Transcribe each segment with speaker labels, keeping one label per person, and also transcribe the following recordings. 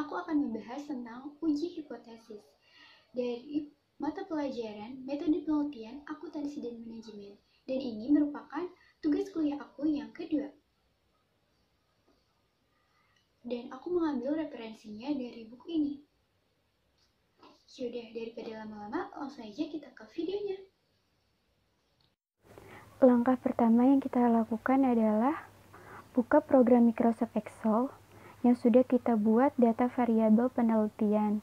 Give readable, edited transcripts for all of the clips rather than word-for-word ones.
Speaker 1: aku akan membahas tentang uji hipotesis dari mata pelajaran metode penelitian akuntansi dan manajemen. Dan ini merupakan tugas kuliah aku yang kedua. Dan aku mengambil referensinya dari buku ini. Yaudah, daripada lama-lama, langsung aja kita ke videonya.
Speaker 2: Langkah pertama yang kita lakukan adalah buka program Microsoft Excel yang sudah kita buat data variabel penelitian.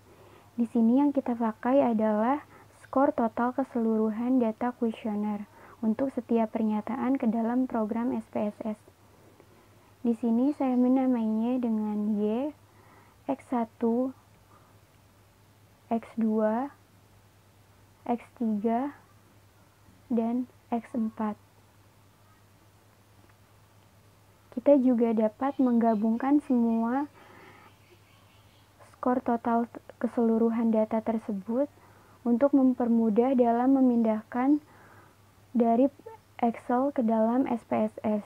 Speaker 2: Di sini yang kita pakai adalah skor total keseluruhan data kuesioner untuk setiap pernyataan ke dalam program SPSS. Di sini saya menamainya dengan Y, X1, X2, X3, dan X4. Kita juga dapat menggabungkan semua skor total keseluruhan data tersebut untuk mempermudah dalam memindahkan dari Excel ke dalam SPSS.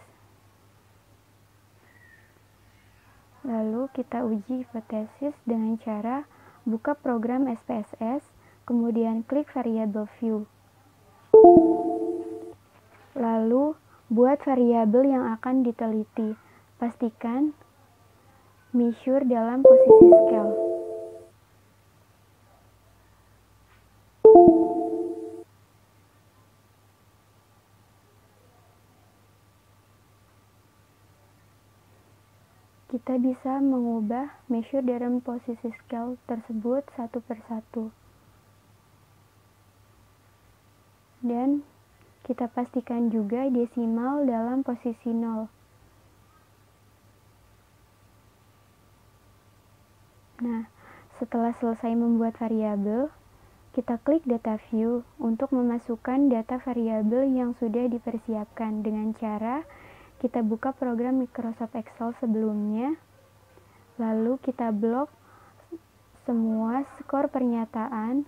Speaker 2: Lalu kita uji hipotesis dengan cara buka program SPSS, kemudian klik variable view. Lalu buat variabel yang akan diteliti. Pastikan measure dalam posisi scale. Kita bisa mengubah measure dalam posisi scale tersebut satu persatu. Dan kita pastikan juga desimal dalam posisi 0. Nah, setelah selesai membuat variabel, kita klik data view untuk memasukkan data variabel yang sudah dipersiapkan dengan cara kita buka program Microsoft Excel sebelumnya, lalu kita blok semua skor pernyataan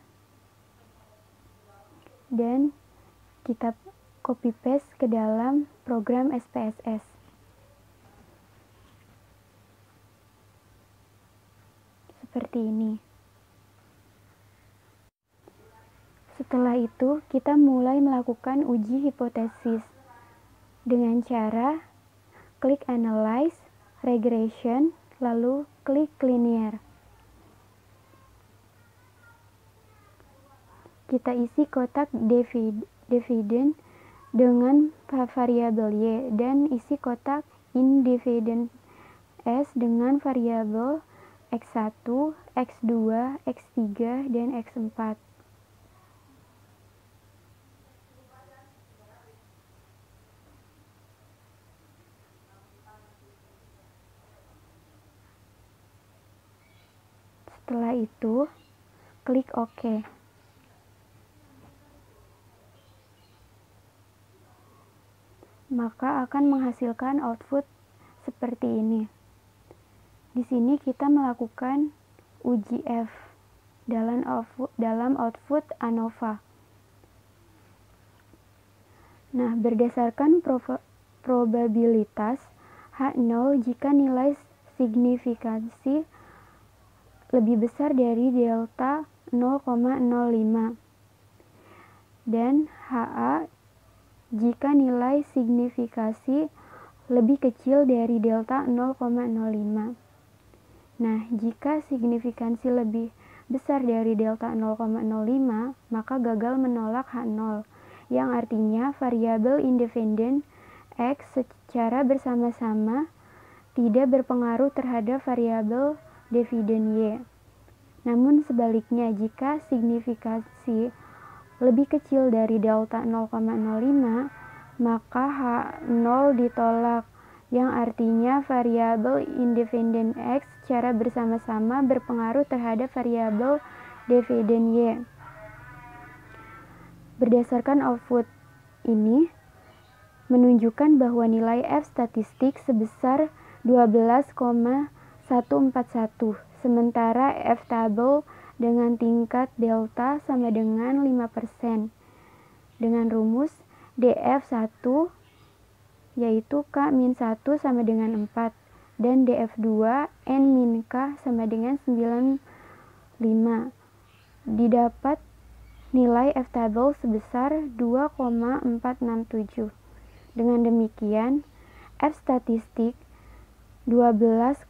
Speaker 2: dan kita copy paste ke dalam program SPSS. Seperti ini. Setelah itu, kita mulai melakukan uji hipotesis dengan cara klik Analyze, Regression, lalu klik Linear. Kita isi kotak dividend dengan variabel Y dan isi kotak independent S dengan variabel X1, X2, X3, dan X4. Setelah itu, klik OK. Maka akan menghasilkan output seperti ini. Di sini kita melakukan uji F dalam output ANOVA. Nah, berdasarkan probabilitas H0 jika nilai signifikansi lebih besar dari delta 0,05 dan HA jika nilai signifikasi lebih kecil dari delta 0,05. Nah, jika signifikansi lebih besar dari delta 0,05, maka gagal menolak H0, yang artinya variabel independen X secara bersama-sama tidak berpengaruh terhadap variabel dividen Y. Namun sebaliknya, jika signifikansi lebih kecil dari delta 0,05, maka H0 ditolak, yang artinya variabel independen X secara bersama-sama berpengaruh terhadap variabel dividen Y. Berdasarkan output ini, menunjukkan bahwa nilai F statistik sebesar 12,141, sementara F tabel dengan tingkat delta sama dengan 5%. Dengan rumus DF1 yaitu K-1 sama dengan 4, dan df2 n min k sama dengan 95. Didapat nilai f-table sebesar 2,467. Dengan demikian, f-statistik 12,141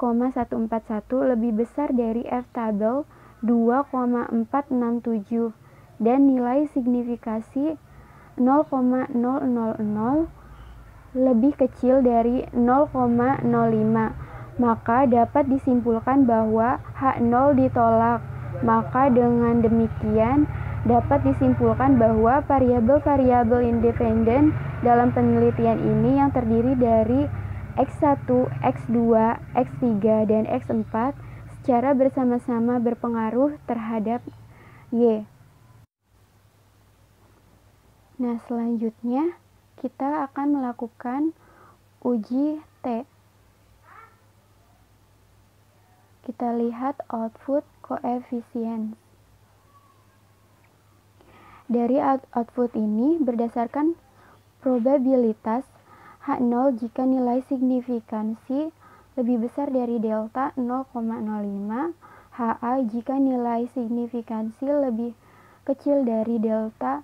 Speaker 2: lebih besar dari f-table 2,467 dan nilai signifikasi 0,000 lebih kecil dari 0,05, maka dapat disimpulkan bahwa H0 ditolak. Maka dengan demikian dapat disimpulkan bahwa variabel-variabel independen dalam penelitian ini yang terdiri dari X1, X2, X3, dan X4 secara bersama-sama berpengaruh terhadap Y. Nah, selanjutnya kita akan melakukan uji T. Kita lihat output coefficient. Dari output ini berdasarkan probabilitas H0 jika nilai signifikansi lebih besar dari delta 0,05, HA jika nilai signifikansi lebih kecil dari delta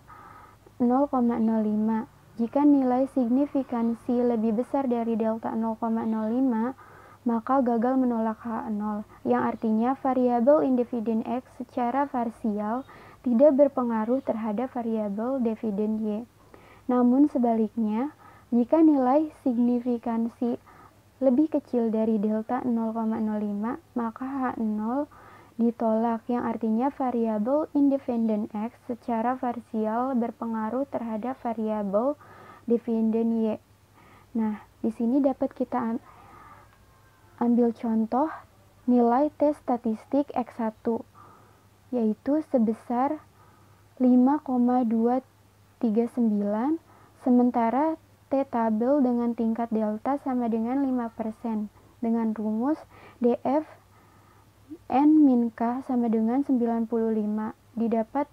Speaker 2: 0,05. Jika nilai signifikansi lebih besar dari delta 0,05, maka gagal menolak H0, yang artinya variabel independen X secara parsial tidak berpengaruh terhadap variabel dependen Y. Namun sebaliknya, jika nilai signifikansi lebih kecil dari delta 0,05, maka H0 ditolak, yang artinya variabel independen X secara parsial berpengaruh terhadap variabel dependen Y. Nah, di sini dapat kita ambil contoh nilai T statistik X1, yaitu sebesar 5,239, sementara T-tabel dengan tingkat delta sama dengan 5%, dengan rumus df n min k sama dengan 95. Didapat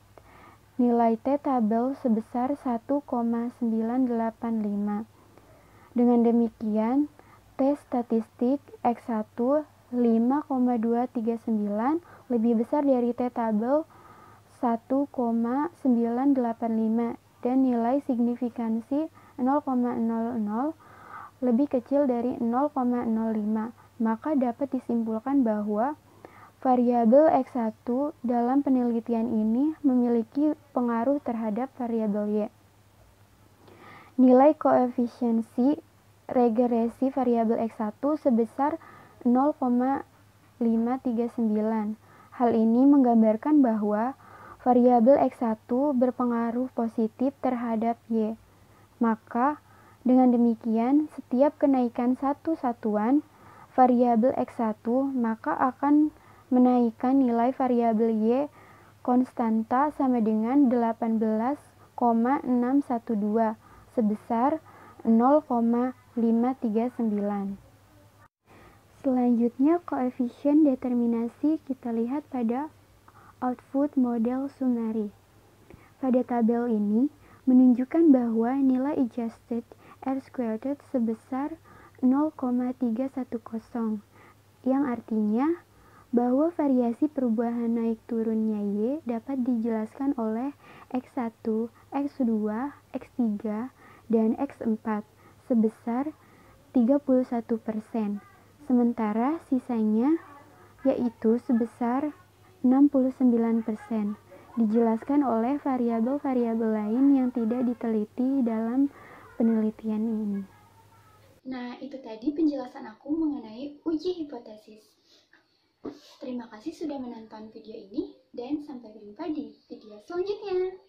Speaker 2: nilai T-tabel sebesar 1,985. Dengan demikian, T statistik X1 5,239 lebih besar dari T-tabel 1,985 dan nilai signifikansi 0,00 lebih kecil dari 0,05, maka dapat disimpulkan bahwa variabel X1 dalam penelitian ini memiliki pengaruh terhadap variabel Y. Nilai koefisiensi regresi variabel X1 sebesar 0,539. Hal ini menggambarkan bahwa variabel X1 berpengaruh positif terhadap Y. Maka, dengan demikian, setiap kenaikan satu satuan variabel X1 maka akan menaikkan nilai variabel Y konstanta sama dengan 18,612 sebesar 0,539. Selanjutnya, koefisien determinasi kita lihat pada output model summary. Pada tabel ini menunjukkan bahwa nilai adjusted R-squared sebesar 0,310, yang artinya bahwa variasi perubahan naik turunnya Y dapat dijelaskan oleh X1, X2, X3, dan X4 sebesar 31%, sementara sisanya yaitu sebesar 69% dijelaskan oleh variabel-variabel lain yang tidak diteliti dalam penelitian ini.
Speaker 1: Nah, itu tadi penjelasan aku mengenai uji hipotesis. Terima kasih sudah menonton video ini dan sampai jumpa di video selanjutnya.